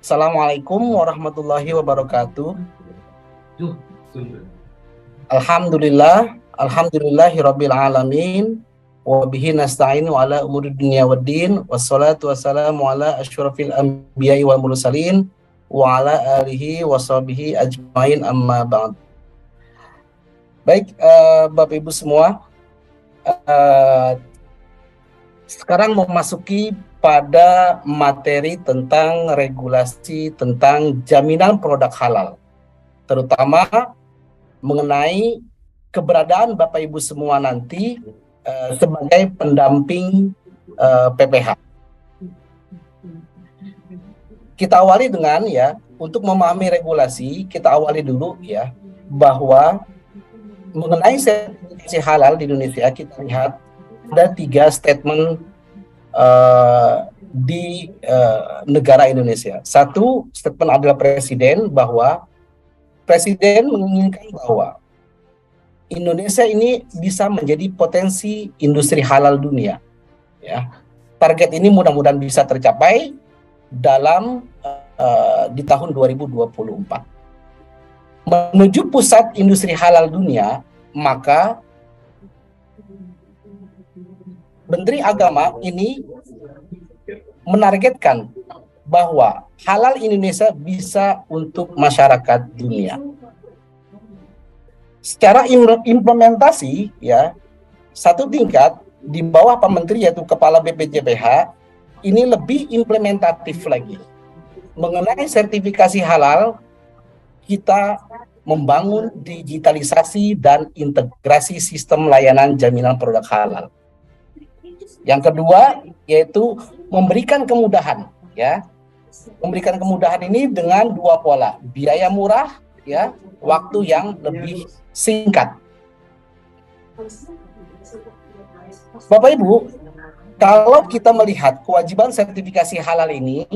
Assalamualaikum warahmatullahi wabarakatuh. Alhamdulillahirabbil alamin wa bihi nasta'inu ala umuri dunya waddin wassalatu wassalamu ala asyrafil anbiya'i wal mursalin wa ala alihi washabihi ajmain amma ba'd. Baik, Bapak Ibu semua, sekarang memasuki pada materi tentang regulasi tentang jaminan produk halal, terutama mengenai keberadaan Bapak Ibu semua nanti sebagai pendamping PPH. Kita awali dengan untuk memahami regulasi, kita awali dulu bahwa mengenai sertifikasi halal di Indonesia, kita lihat ada 3 statement di negara Indonesia. Satu, statement adalah Presiden, bahwa Presiden menginginkan bahwa Indonesia ini bisa menjadi potensi industri halal dunia. Target ini mudah-mudahan bisa tercapai dalam di tahun 2024. Menuju pusat industri halal dunia, maka Menteri Agama ini menargetkan bahwa halal Indonesia bisa untuk masyarakat dunia. Secara implementasi, satu tingkat di bawah Pak Menteri, yaitu Kepala BPJPH, ini lebih implementatif lagi. Mengenai sertifikasi halal, kita membangun digitalisasi dan integrasi sistem layanan jaminan produk halal. Yang kedua, yaitu memberikan kemudahan, memberikan kemudahan ini dengan 2 pola, biaya murah, waktu yang lebih singkat. Bapak Ibu, kalau kita melihat kewajiban sertifikasi halal ini,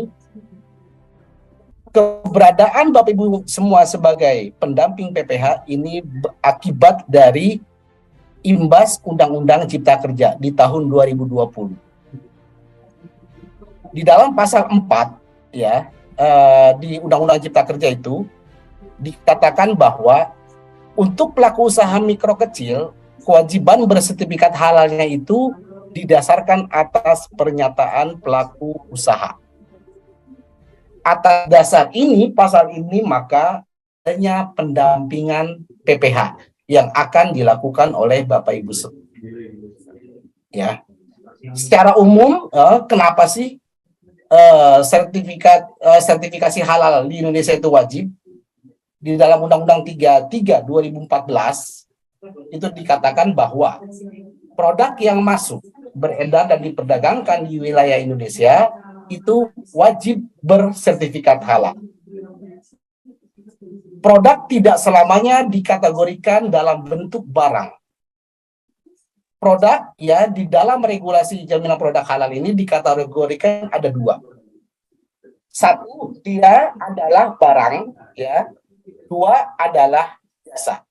keberadaan Bapak Ibu semua sebagai pendamping PPH ini akibat dari imbas Undang-Undang Cipta Kerja di tahun 2020. Di dalam pasal 4 di Undang-Undang Cipta Kerja itu dikatakan bahwa untuk pelaku usaha mikro kecil, kewajiban bersertifikat halalnya itu didasarkan atas pernyataan pelaku usaha. Atas dasar ini, pasal ini, maka adanya pendampingan PPH yang akan dilakukan oleh Bapak Ibu. Secara umum, kenapa sih sertifikasi halal di Indonesia itu wajib? Di dalam Undang-Undang 33 2014 itu dikatakan bahwa produk yang masuk, beredar dan diperdagangkan di wilayah Indonesia itu wajib bersertifikat halal. Produk tidak selamanya dikategorikan dalam bentuk barang. Produk di dalam regulasi jaminan produk halal ini dikategorikan ada 2. Satu, dia adalah barang, 2 adalah jasa.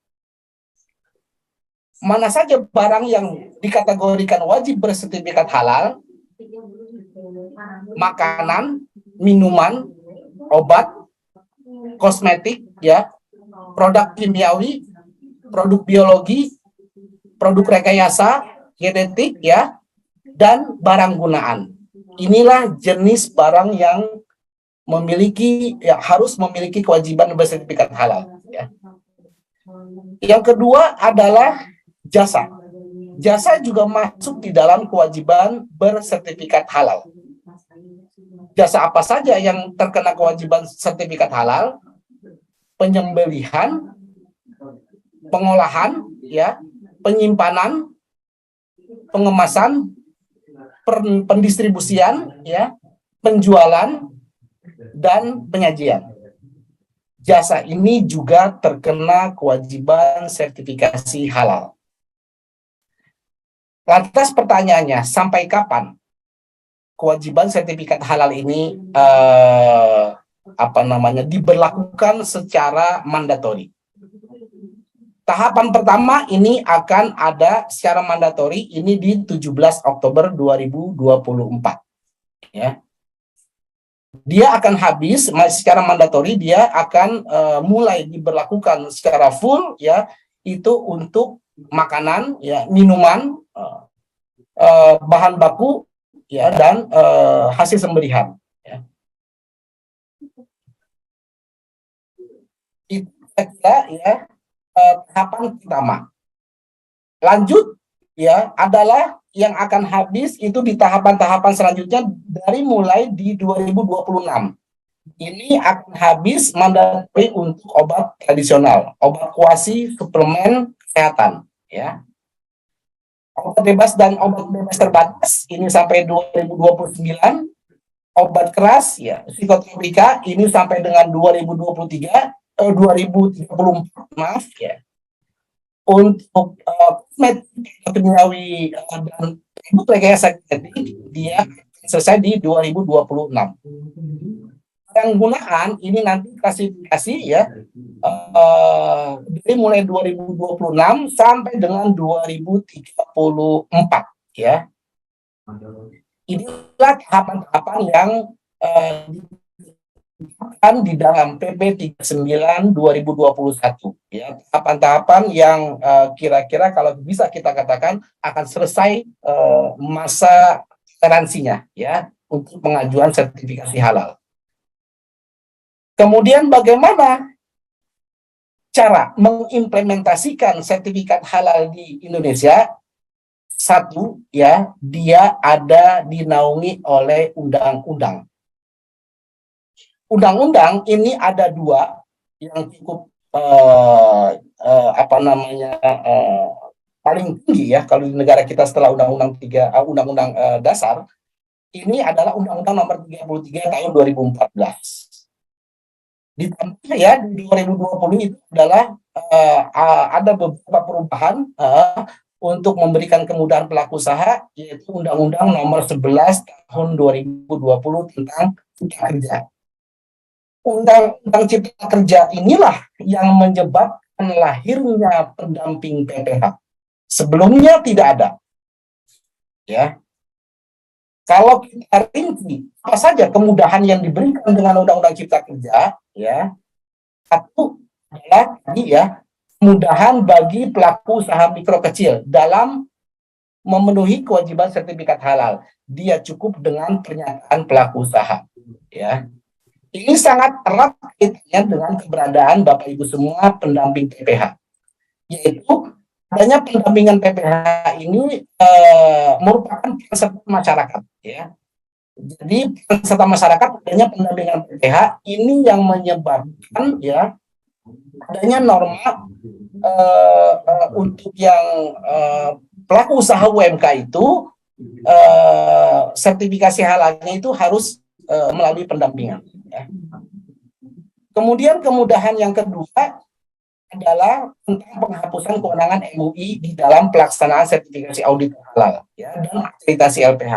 Mana saja barang yang dikategorikan wajib bersertifikat halal? Makanan, minuman, obat, kosmetik, produk kimiawi, produk biologi, produk rekayasa, genetik, dan barang gunaan. Inilah jenis barang yang harus memiliki kewajiban bersertifikat halal. Yang kedua adalah jasa. Jasa juga masuk di dalam kewajiban bersertifikat halal. Jasa apa saja yang terkena kewajiban sertifikat halal? Penyembelihan, pengolahan, penyimpanan, pengemasan, pendistribusian, penjualan, dan penyajian. Jasa ini juga terkena kewajiban sertifikasi halal. Lantas pertanyaannya, sampai kapan kewajiban sertifikat halal ini diberlakukan secara mandatori? Tahapan pertama ini akan ada secara mandatori ini di 17 Oktober 2024. dia akan habis secara mandatori, dia akan mulai diberlakukan secara full ya, itu untuk makanan ya, minuman, bahan baku ya, dan hasil sembelihan ya. Itu kira ya tahapan pertama. Lanjut ya adalah yang akan habis itu di tahapan-tahapan selanjutnya dari mulai di 2026. Ini akan habis mandatori untuk obat tradisional, obat kuasi, suplemen kesehatan ya. Obat bebas dan obat bebas terbatas ini sampai 2029, obat keras ya, psikotropika ini sampai dengan 2023, 2034 maaf ya. Untuk kimiawi dan produk rekayasa genetik dia selesai di 2026. Penggunaan ini nanti klasifikasi ya dari mulai 2026 sampai dengan 2034 ya. Inilah tahapan-tahapan yang di dalam PP 39 2021 ya, tahapan-tahapan yang kira-kira kalau bisa kita katakan akan selesai masa toleransinya ya untuk pengajuan sertifikasi halal. Kemudian bagaimana cara mengimplementasikan sertifikat halal di Indonesia? Satu ya, dia ada dinaungi oleh undang-undang. Undang-undang ini ada dua yang cukup paling tinggi ya kalau di negara kita setelah undang-undang dasar. Ini adalah Undang-Undang Nomor 33 tahun 2014. Ditambah ya di 2020 itu adalah ada beberapa perubahan untuk memberikan kemudahan pelaku usaha, yaitu Undang-Undang Nomor 11 tahun 2020 tentang cipta kerja. Undang-Undang Cipta Kerja inilah yang menyebabkan lahirnya pendamping PPH. Sebelumnya tidak ada. Ya. Kalau kita rinci apa saja kemudahan yang diberikan dengan Undang-Undang Cipta Kerja, ya. Satu adalah tadi ya, kemudahan bagi pelaku usaha mikro kecil dalam memenuhi kewajiban sertifikat halal. Dia cukup dengan pernyataan pelaku usaha, ya. Ini sangat erat kaitannya dengan keberadaan Bapak Ibu semua pendamping PPH, yaitu adanya pendampingan PPH ini merupakan peserta masyarakat, ya. Jadi peserta masyarakat adanya pendampingan PPH ini yang menyebabkan ya adanya norma untuk yang pelaku usaha UMK itu sertifikasi halalnya itu harus melalui pendampingan. Ya. Kemudian kemudahan yang kedua adalah tentang penghapusan kewenangan MUI di dalam pelaksanaan sertifikasi audit halal ya, dan akreditasi LPH.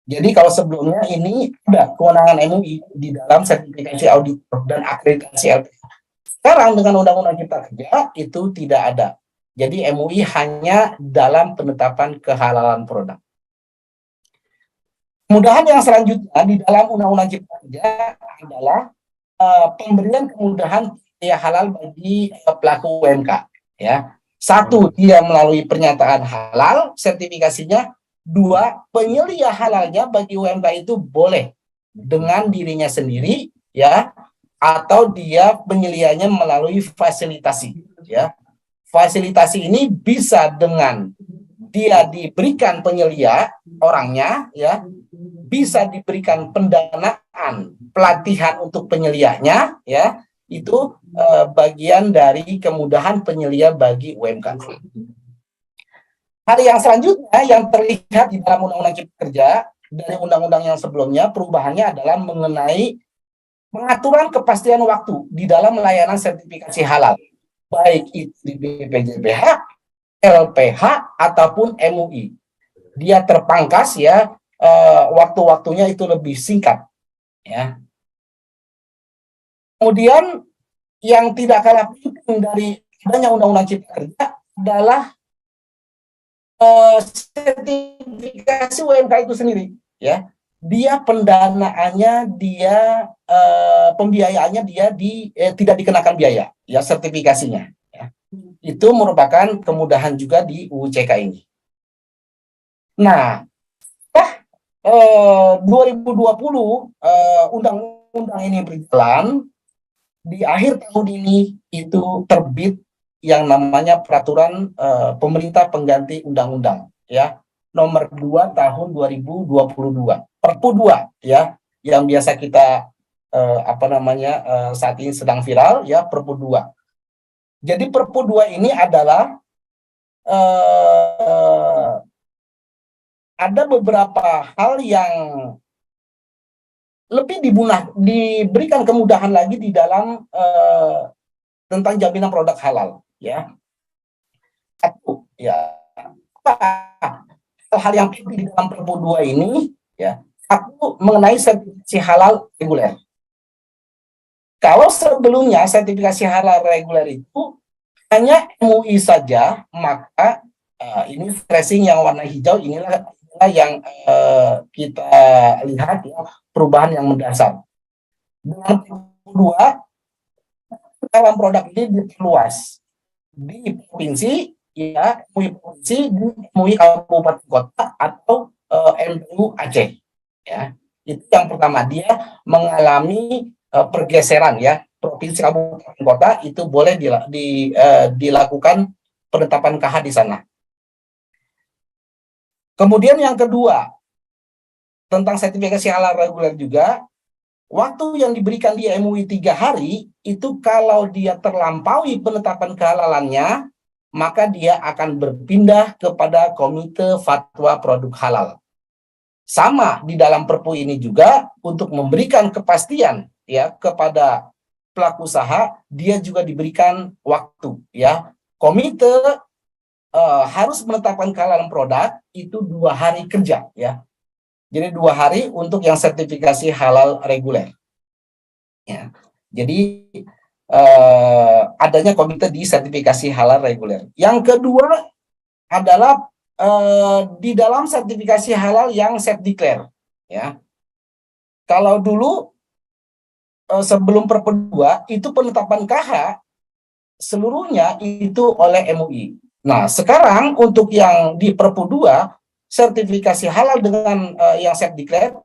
Jadi kalau sebelumnya ini ada kewenangan MUI di dalam sertifikasi audit dan akreditasi LPH. Sekarang dengan Undang-Undang Cipta Kerja itu tidak ada. Jadi MUI hanya dalam penetapan kehalalan produk. Kemudahan yang selanjutnya di dalam Undang-Undang Cipta Kerja adalah pemberian kemudahan ya halal bagi pelaku UMK. Ya, satu dia melalui pernyataan halal sertifikasinya. Dua, penyelia halalnya bagi UMK itu boleh dengan dirinya sendiri, ya, atau dia penyelianya melalui fasilitasi. Ya, fasilitasi ini bisa dengan dia diberikan penyelia orangnya, ya, bisa diberikan pendanaan pelatihan untuk penyelianya, ya, itu bagian dari kemudahan penyelia bagi UMK. Hal yang selanjutnya yang terlihat di dalam Undang-Undang Cipta Kerja dari undang-undang yang sebelumnya, perubahannya adalah mengenai pengaturan kepastian waktu di dalam layanan sertifikasi halal, baik itu di BPJPH, LPH ataupun MUI. Dia terpangkas ya, waktu-waktunya itu lebih singkat. Ya. Kemudian yang tidak kalah penting dari adanya Undang-Undang Cipta Kerja adalah sertifikasi UMK itu sendiri, ya. dia pendanaannya, dia pembiayaannya dia tidak dikenakan biaya, ya sertifikasinya. Ya. Itu merupakan kemudahan juga di UU CK ini. Nah, 2020 undang-undang ini berjalan, di akhir tahun ini itu terbit yang namanya peraturan pemerintah pengganti undang-undang, ya, nomor 2 tahun 2022, Perpu 2, ya, yang biasa kita saat ini sedang viral, ya, Perpu 2. Jadi Perpu 2 ini adalah ada beberapa hal yang lebih diberikan kemudahan lagi di dalam tentang jaminan produk halal, ya. Satu, ya, hal yang penting di dalam Perpu 2 ini, ya, satu, mengenai sertifikasi halal reguler. Kalau sebelumnya sertifikasi halal reguler itu hanya MUI saja, maka ini tracing yang warna hijau inilah yang kita lihat, ya, perubahan yang mendasar. Dengan kedua, dalam produk ini diperluas di provinsi, ya, MUI provinsi, di MUI kabupaten kota atau MPU Aceh, ya. Itu yang pertama, dia mengalami pergeseran, ya, provinsi kabupaten kota itu boleh dilakukan penetapan KH di sana. Kemudian yang kedua, tentang sertifikasi halal reguler juga, waktu yang diberikan di MUI 3 hari, itu kalau dia terlampaui penetapan kehalalannya, maka dia akan berpindah kepada Komite Fatwa Produk Halal. Sama di dalam Perpu ini juga, untuk memberikan kepastian, ya, kepada pelaku usaha, dia juga diberikan waktu, ya. Komite harus menetapkan kehalalan produk itu 2 hari kerja, ya. Jadi 2 hari untuk yang sertifikasi halal reguler. Ya. Jadi adanya komite di sertifikasi halal reguler. Yang kedua adalah di dalam sertifikasi halal yang self declare, ya. Kalau dulu sebelum Perpu 2 itu penetapan KH seluruhnya itu oleh MUI. Nah, sekarang untuk yang di Perpu 2 sertifikasi halal dengan yang self declare,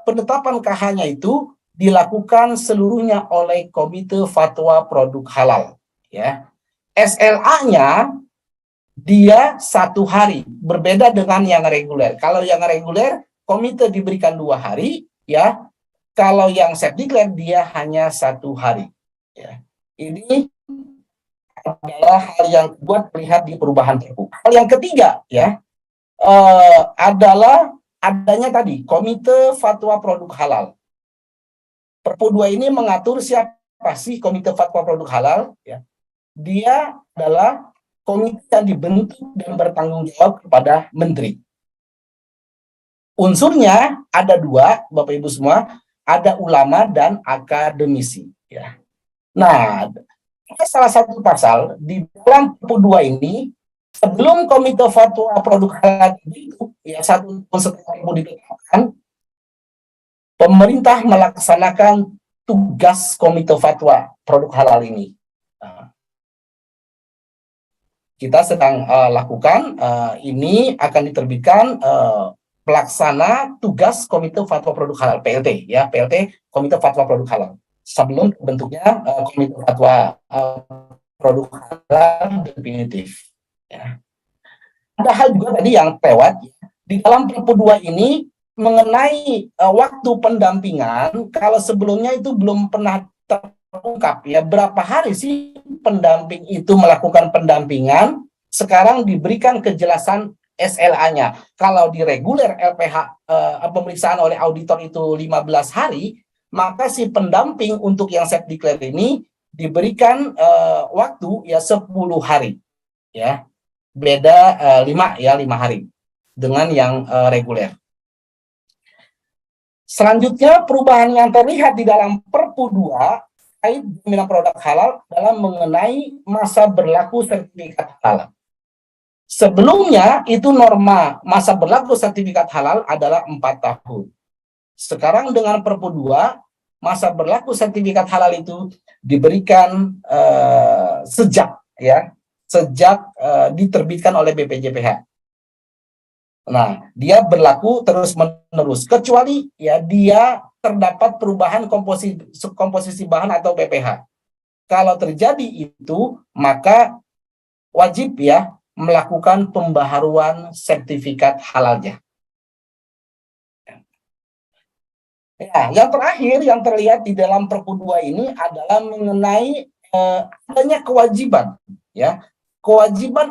penetapan KH-nya itu dilakukan seluruhnya oleh Komite Fatwa Produk Halal, ya. SLA-nya dia 1 hari, berbeda dengan yang reguler. Kalau yang reguler komite diberikan 2 hari, ya. Kalau yang self declare dia hanya 1 hari, ya. Ini adalah hal yang buat melihat di perubahan Perpu. Hal yang ketiga, ya, adalah adanya tadi Komite Fatwa Produk Halal. Perpu 2 ini mengatur siapa sih Komite Fatwa Produk Halal, ya. Dia adalah komite yang dibentuk dan bertanggung jawab kepada menteri. Unsurnya ada 2, Bapak Ibu semua, ada ulama dan akademisi, ya. Nah, salah satu pasal di dalam Perpu 2 ini, sebelum Komite Fatwa Produk Halal itu, ya, 1 tahun setelah Perpu ditetapkan, pemerintah melaksanakan tugas Komite Fatwa Produk Halal ini. Nah, kita sedang lakukan, ini akan diterbitkan pelaksana tugas Komite Fatwa Produk Halal, PLT, ya, PLT Komite Fatwa Produk Halal. Sebelum bentuknya Komite Fatwa Produk Halal definitif, ya. Ada hal juga tadi yang lewat, ya, di dalam Perpu 2 ini mengenai waktu pendampingan. Kalau sebelumnya itu belum pernah terungkap, ya, berapa hari sih pendamping itu melakukan pendampingan. Sekarang diberikan kejelasan SLA-nya. Kalau di reguler LPH pemeriksaan oleh auditor itu 15 hari, maka si pendamping untuk yang self declare ini diberikan waktu, ya, 10 hari, ya. Beda 5 hari dengan yang reguler. Selanjutnya, perubahan yang terlihat di dalam Perpu 2 terkait jaminan produk halal dalam mengenai masa berlaku sertifikat halal. Sebelumnya itu norma masa berlaku sertifikat halal adalah 4 tahun. Sekarang dengan Perpu 2, masa berlaku sertifikat halal itu diberikan sejak diterbitkan oleh BPJPH. Nah, dia berlaku terus-menerus kecuali ya dia terdapat perubahan komposisi bahan atau PPH. Kalau terjadi itu, maka wajib ya melakukan pembaharuan sertifikat halalnya. Ya, yang terakhir yang terlihat di dalam Perpu 2 ini adalah mengenai adanya kewajiban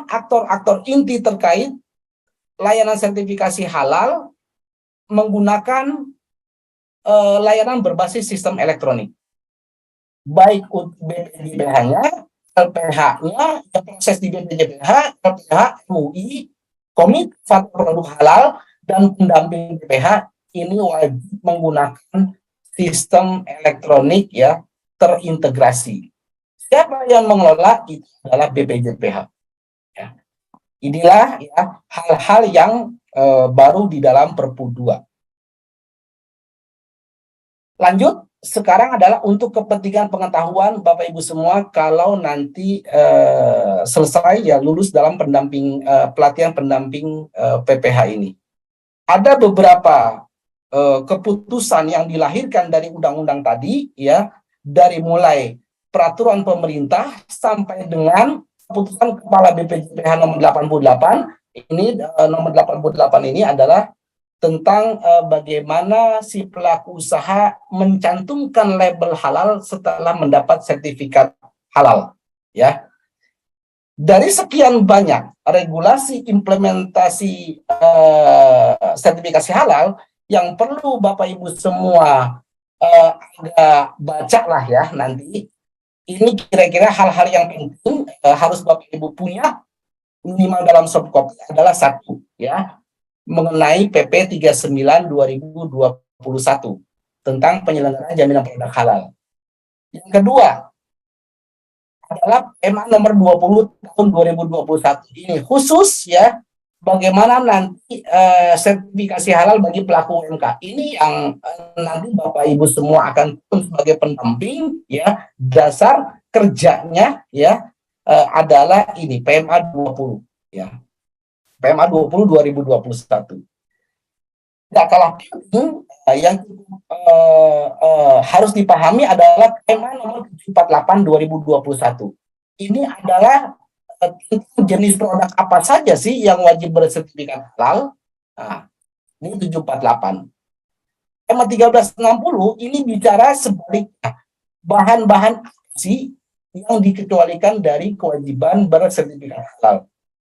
aktor-aktor inti terkait layanan sertifikasi halal menggunakan layanan berbasis sistem elektronik. Baik untuk BPJPH-nya, LPH-nya, proses di BPJPH, LPH, MUI, Komite Fatwa Produk Halal, dan pendamping BPH ini wajib menggunakan sistem elektronik ya terintegrasi. Siapa yang mengelola? Itu adalah BPJPH. Ya. Inilah ya hal-hal yang baru di dalam Perpu 2. Lanjut, sekarang adalah untuk kepentingan pengetahuan Bapak Ibu semua, kalau nanti selesai ya lulus dalam pelatihan pendamping PPH ini. Ada beberapa keputusan yang dilahirkan dari undang-undang tadi ya, dari mulai peraturan pemerintah sampai dengan keputusan Kepala BPJPH nomor 88. Ini nomor 88 ini adalah tentang bagaimana si pelaku usaha mencantumkan label halal setelah mendapat sertifikat halal ya. Dari sekian banyak regulasi implementasi sertifikasi halal yang perlu Bapak Ibu semua agak baca lah ya nanti. Ini kira-kira hal-hal yang penting harus Bapak Ibu punya minimal dalam soft copy adalah satu ya, mengenai PP 39/2021 tentang penyelenggaraan jaminan produk halal. Yang kedua adalah PMA nomor 20 tahun 2021 ini khusus ya bagaimana nanti sertifikasi halal bagi pelaku UMK. Ini yang nanti Bapak Ibu semua akan sebagai pendamping ya, dasar kerjanya ya adalah ini PMA 20 ya. PMA 20 2021. Tidak kalah penting yang harus dipahami adalah PMA nomor 748 2021. Ini adalah jenis produk apa saja sih yang wajib bersertifikat halal. Nah, ini 748. PMA 1360 ini bicara sebaliknya. Bahan-bahan sih yang dikecualikan dari kewajiban bersertifikat halal.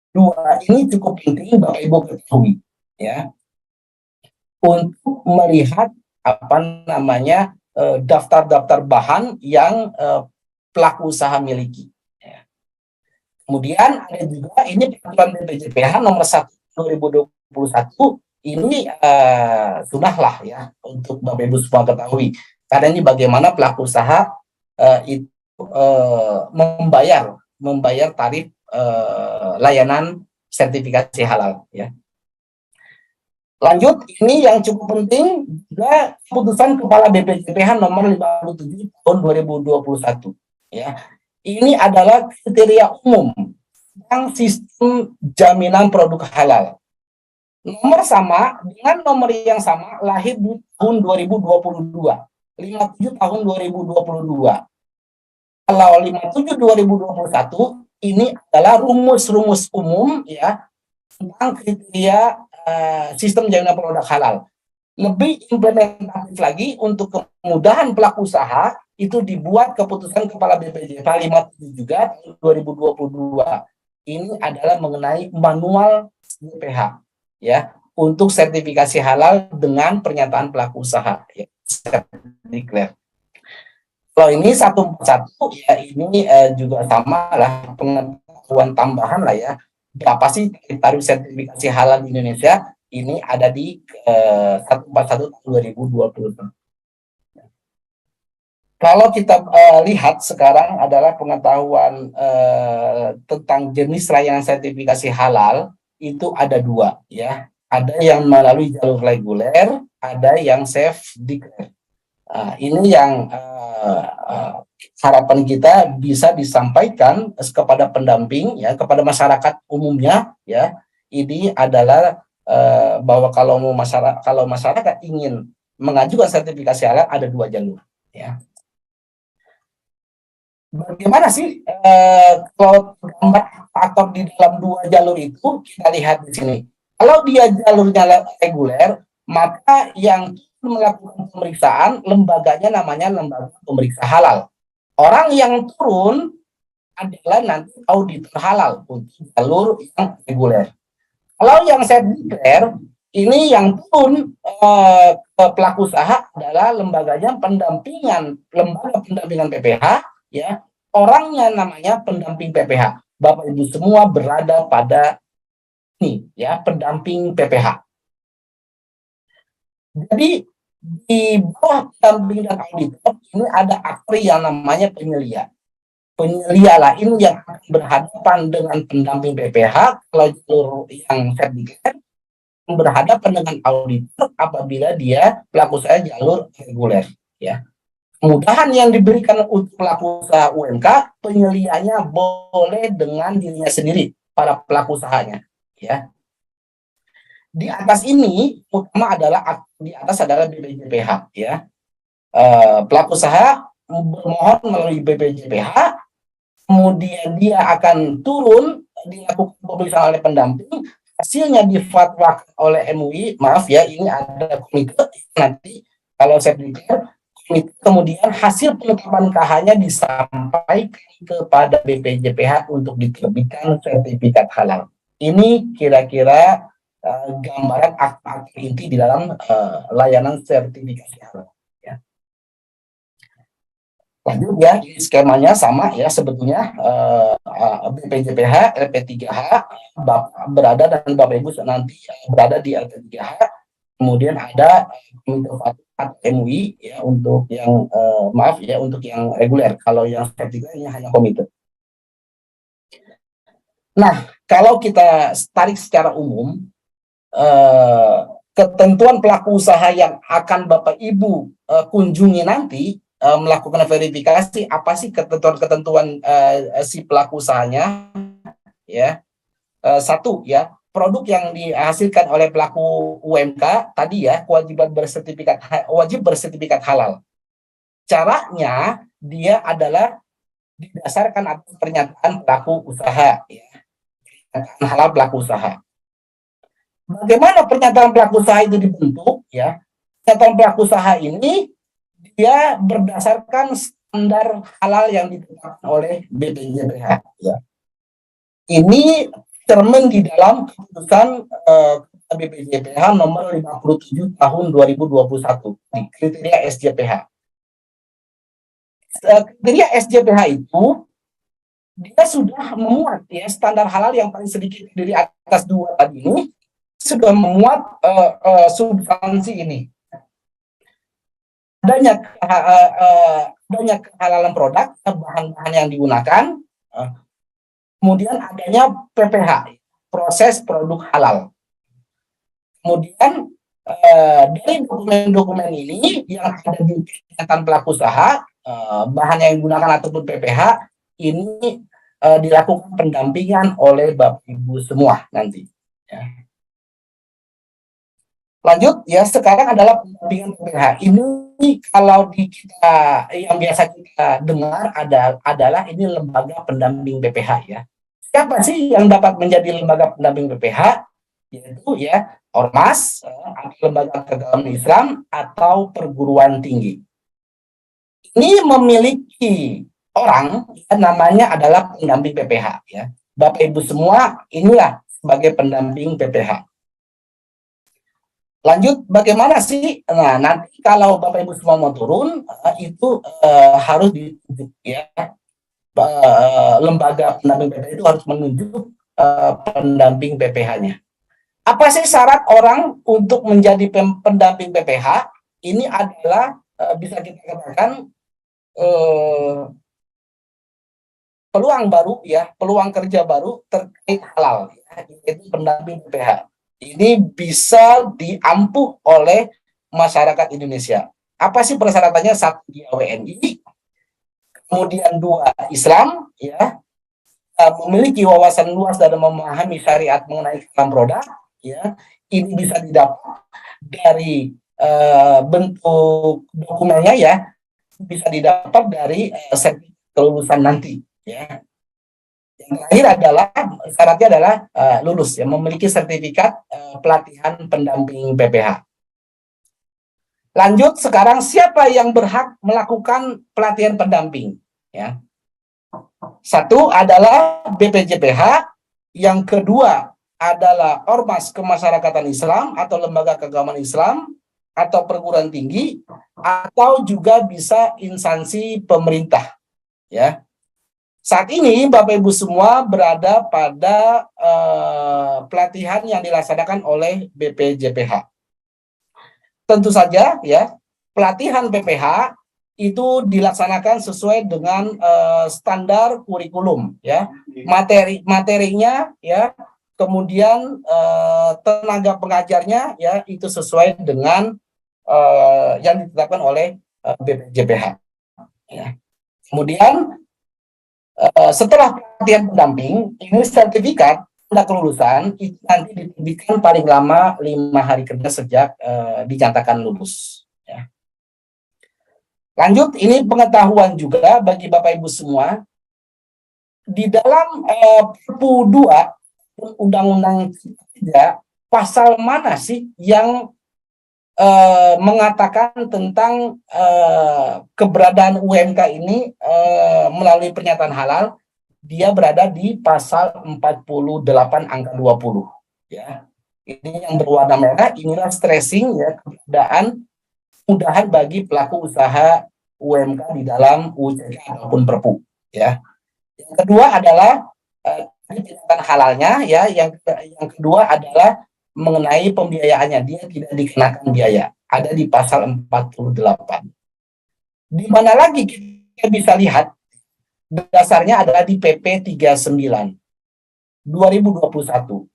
Dua ini cukup penting Bapak Ibu ketahui ya, untuk melihat daftar-daftar bahan yang pelaku usaha miliki. Ya. Kemudian ada juga ini peraturan BPJPH nomor 1 2021 ini sudahlah ya untuk Bapak Ibu semua ketahui. Karena ini bagaimana pelaku usaha itu membayar tarif layanan sertifikasi halal ya. Lanjut, ini yang cukup penting juga keputusan Kepala BPJPH nomor 57 tahun 2021 ya. Ini adalah kriteria umum tentang sistem jaminan produk halal. Nomor sama dengan nomor yang sama lahir di tahun 2022, 57 tahun 2022. Kalau 57 2021 ini adalah rumus-rumus umum ya tentang kriteria sistem jaminan produk halal. Lebih implementatif lagi untuk kemudahan pelaku usaha itu dibuat keputusan Kepala BPJPH 57 juga tahun 2022. Ini adalah mengenai manual BPH ya untuk sertifikasi halal dengan pernyataan pelaku usaha ya. Declare. Kalau ini 141 ya ini juga sama lah pengetahuan tambahan lah ya. Berapa sih tarif sertifikasi halal di Indonesia? Ini ada di 141 tahun 2020. Kalau kita lihat sekarang adalah pengetahuan tentang jenis layanan sertifikasi halal itu ada dua ya. Ada yang melalui jalur reguler, ada yang safe declare. Ini yang harapan kita bisa disampaikan kepada pendamping ya, kepada masyarakat umumnya ya. Ini adalah bahwa kalau masyarakat ingin mengajukan sertifikasi halal ada dua jalur ya. Bagaimana sih kalau gambar faktor di dalam dua jalur itu kita lihat di sini. Kalau dia jalurnya reguler, maka yang melakukan pemeriksaan lembaganya namanya lembaga pemeriksa halal. Orang yang turun adalah nanti auditor halal untuk jalur yang reguler. Kalau yang saya declare ini yang turun ke pelaku usaha adalah lembaganya lembaga pendampingan PPH ya, orangnya namanya pendamping PPH. Bapak Ibu semua berada pada ini ya, pendamping PPH. Jadi di bawah pendamping dan auditor ini ada aktor yang namanya penyelia. Penyelia lah ini yang berhadapan dengan pendamping PPH. Kalau jalur yang sertifikat berhadapan dengan auditor apabila dia pelaku usaha jalur reguler ya. Kemudahan yang diberikan untuk pelaku usaha UMK, penyelianya boleh dengan dirinya sendiri, para pelaku usahanya ya. Di atas ini utama adalah BPJPH ya. Pelaku usaha bermohon melalui BPJPH, kemudian dia akan turun dilakukan pemeriksaan oleh pendamping, hasilnya difatwakan oleh MUI, maaf ya, ini ada komite nanti kalau saya pikir kemudian hasil penetapan KH-nya disampaikan kepada BPJPH untuk diterbitkan sertifikat halal. Ini kira-kira gambaran akta inti di dalam layanan sertifikasi halal. Ya. Lanjut ya, skemanya sama ya sebetulnya BPJPH, LP3H berada dan Bapak Ibu nanti berada di LP3H. Kemudian ada komite MUI ya untuk yang maaf ya untuk yang reguler. Kalau yang sertifikat ini hanya komite. Nah, kalau kita tarik secara umum ketentuan pelaku usaha yang akan Bapak Ibu kunjungi nanti melakukan verifikasi apa sih ketentuan-ketentuan si pelaku usahanya ya. Satu ya, produk yang dihasilkan oleh pelaku UMK tadi ya wajib bersertifikat halal. Caranya dia adalah didasarkan atas pernyataan pelaku usaha ya. Pernyataan halal pelaku usaha. Bagaimana pernyataan pelaku usaha itu dibentuk ya? Pernyataan pelaku usaha ini dia berdasarkan standar halal yang ditetapkan oleh BPJPH ya. Ini termen di dalam keputusan BPJPH nomor 57 tahun 2021 di kriteria SJPH. Kriteria SJPH itu dia sudah memuat ya standar halal yang paling sedikit dari atas dua tadi ini sudah memuat substansi ini. Adanya kehalalan produk, bahan-bahan yang digunakan, kemudian adanya PPH, proses produk halal. Kemudian dari dokumen-dokumen ini yang ada di pernyataan pelaku usaha, bahan yang digunakan ataupun PPH ini dilakukan pendampingan oleh Bapak Ibu semua nanti. Ya. Lanjut ya, sekarang adalah pendampingan PPH. Ini kalau di kita yang biasa kita dengar adalah ini lembaga pendamping PPH ya. Siapa sih yang dapat menjadi lembaga pendamping PPH? Yaitu ya ormas, lembaga keagamaan Islam atau perguruan tinggi. Ini memiliki orang ya, namanya adalah pendamping PPH ya. Bapak Ibu semua inilah sebagai pendamping PPH. Lanjut, bagaimana sih? Nah, nanti kalau Bapak Ibu semua mau turun itu harus ditunjuk ya. Lembaga pendamping PPH itu harus menunjuk pendamping PPH-nya. Apa sih syarat orang untuk menjadi pendamping PPH? Ini adalah bisa kita katakan peluang baru ya, peluang kerja baru terkait halal, ya, yaitu pendamping PPH. Ini bisa diampuh oleh masyarakat Indonesia. Apa sih persyaratannya? Satu, dia WNI, kemudian dua, Islam, ya, memiliki wawasan luas dan memahami syariat mengenai Islam produk, ya. Ini bisa didapat dari bentuk dokumennya, ya, bisa didapat dari sertifikat kelulusan nanti, ya. Yang terakhir adalah syaratnya adalah lulus, ya, memiliki sertifikat pelatihan pendamping PPH. Lanjut sekarang, siapa yang berhak melakukan pelatihan pendamping? Ya. Satu adalah BPJPH, yang kedua adalah Ormas Kemasyarakatan Islam atau lembaga keagamaan Islam atau perguruan tinggi, atau juga bisa instansi pemerintah. Ya. Saat ini Bapak Ibu semua berada pada pelatihan yang dilaksanakan oleh BPJPH. Tentu saja, ya, pelatihan PPH itu dilaksanakan sesuai dengan standar kurikulum, ya, materinya, ya, kemudian tenaga pengajarnya, ya, itu sesuai dengan yang ditetapkan oleh BPJPH. Ya. Kemudian setelah pelatihan pendamping, ini sertifikat tanda kelulusan itu nanti diterbitkan paling lama 5 hari kerja sejak dinyatakan lulus. Ya. Lanjut, ini pengetahuan juga bagi Bapak Ibu semua, di dalam Perpu 2 Undang-Undang 3, pasal mana sih yang mengatakan tentang keberadaan UMK ini melalui pernyataan halal? Dia berada di pasal 48 angka 20. Ya. Ini yang berwarna merah, inilah stressing, ya, keberadaan mudahan bagi pelaku usaha UMK di dalam UCK ataupun Perpu. Ya. Yang kedua adalah pernyataan halalnya, ya. Yang kedua adalah mengenai pembiayaannya, dia tidak dikenakan biaya. Ada di pasal 48. Di mana lagi kita bisa lihat dasarnya adalah di PP 39 2021.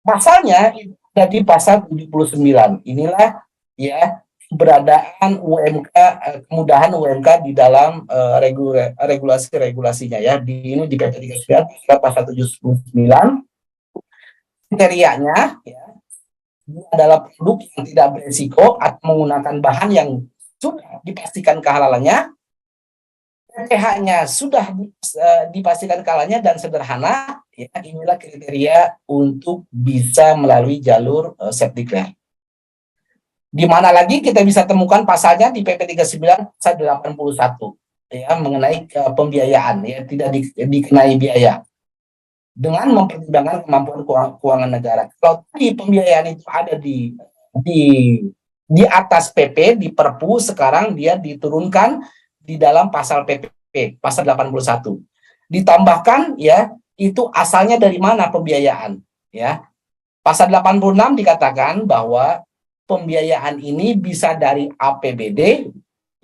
Pasalnya ada di pasal 79. Inilah, ya, keberadaan UMK, kemudahan UMK di dalam regulasi-regulasinya, ya. Ini di PP 39 pasal 79. Kriterianya, ya, adalah produk yang tidak beresiko atau menggunakan bahan yang sudah dipastikan kehalalannya, PPH-nya sudah dipastikan kehalalannya dan sederhana, ya. Inilah kriteria untuk bisa melalui jalur safety clear. Di mana lagi kita bisa temukan pasalnya di PP 39 pasal 81, ya, mengenai pembiayaan, ya, tidak dikenai biaya dengan mempertimbangkan kemampuan keuangan negara. Kalau tadi pembiayaan itu ada di atas PP di Perpu, sekarang dia diturunkan di dalam pasal PP pasal 81. Ditambahkan, ya, itu asalnya dari mana pembiayaan, ya. Pasal 86 dikatakan bahwa pembiayaan ini bisa dari APBD,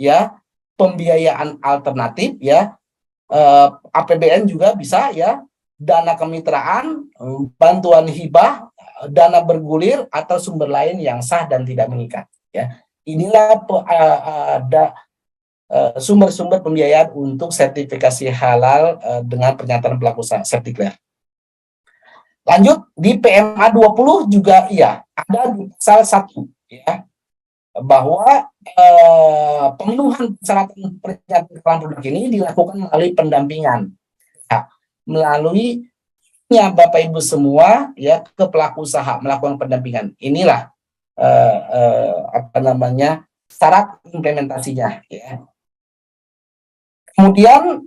ya, pembiayaan alternatif, ya, APBN juga bisa, ya, dana kemitraan, bantuan hibah, dana bergulir, atau sumber lain yang sah dan tidak mengikat. Ya. Inilah sumber-sumber pembiayaan untuk sertifikasi halal dengan pernyataan pelaku usaha safety clear. Lanjut, di PMA 20 juga, iya, ada di pasal 1, ya, bahwa pemenuhan persyaratan pernyataan produk ini dilakukan melalui pendampingan, ya, melalui Bapak Ibu semua, ya, ke pelaku usaha melakukan pendampingan. Inilah apa namanya syarat implementasinya, ya. Kemudian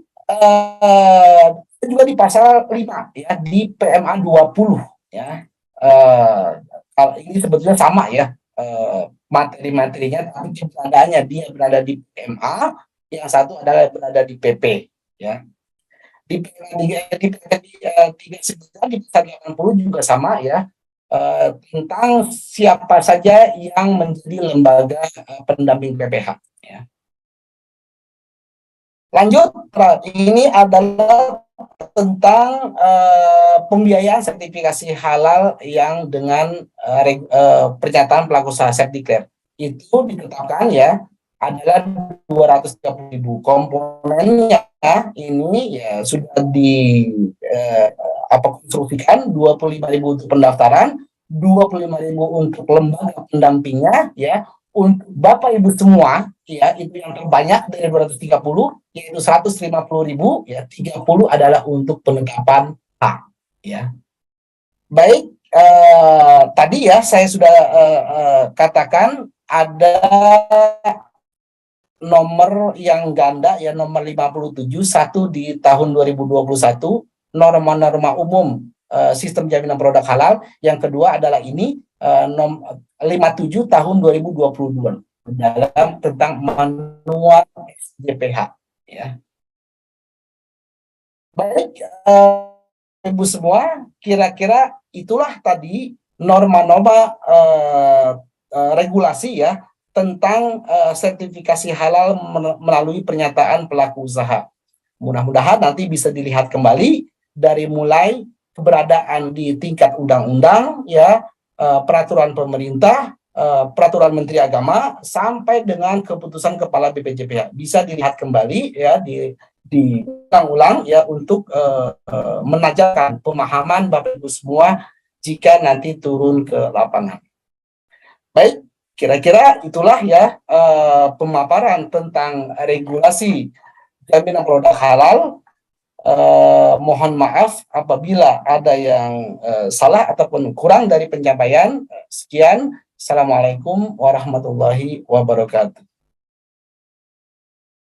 juga di pasal 5, ya, di PMA 20, ya. Ini sebetulnya sama, ya, materi-materinya, tapi keberadaannya dia berada di PMA, yang satu adalah berada di PP, ya. Di PP 39 di pasal 80 juga sama, ya, tentang siapa saja yang menjadi lembaga pendamping PPH, ya. Lanjut, ini adalah tentang pembiayaan sertifikasi halal yang dengan pernyataan pelaku usaha self declare. Itu ditetapkan ya adalah 230.000. Komponennya ini ya sudah di konstruksikan, 25.000 untuk pendaftaran, 25.000 untuk lembaga pendampingnya ya. Untuk Bapak Ibu semua ya, itu yang terbanyak dari 230, yaitu 150.000 ya, 30 adalah untuk penetapan hak ya. Baik, tadi ya saya sudah katakan ada nomor yang ganda ya, nomor 57, satu di tahun 2021, norma-norma umum sistem jaminan produk halal. Yang kedua adalah ini 57 tahun 2022 dalam tentang manual SJPH ya. Baik, Ibu semua, kira-kira itulah tadi norma-norma regulasi ya tentang sertifikasi halal melalui pernyataan pelaku usaha. Mudah-mudahan nanti bisa dilihat kembali dari mulai keberadaan di tingkat undang-undang ya, peraturan pemerintah, peraturan Menteri Agama, sampai dengan keputusan Kepala BPJPH. Bisa dilihat kembali ya di ulang-ulang ya untuk menajamkan pemahaman Bapak Ibu semua jika nanti turun ke lapangan. Baik, kira-kira itulah ya pemaparan tentang regulasi jaminan produk halal. Mohon maaf apabila ada yang salah ataupun kurang dari penyampaian. Sekian. Assalamualaikum warahmatullahi wabarakatuh.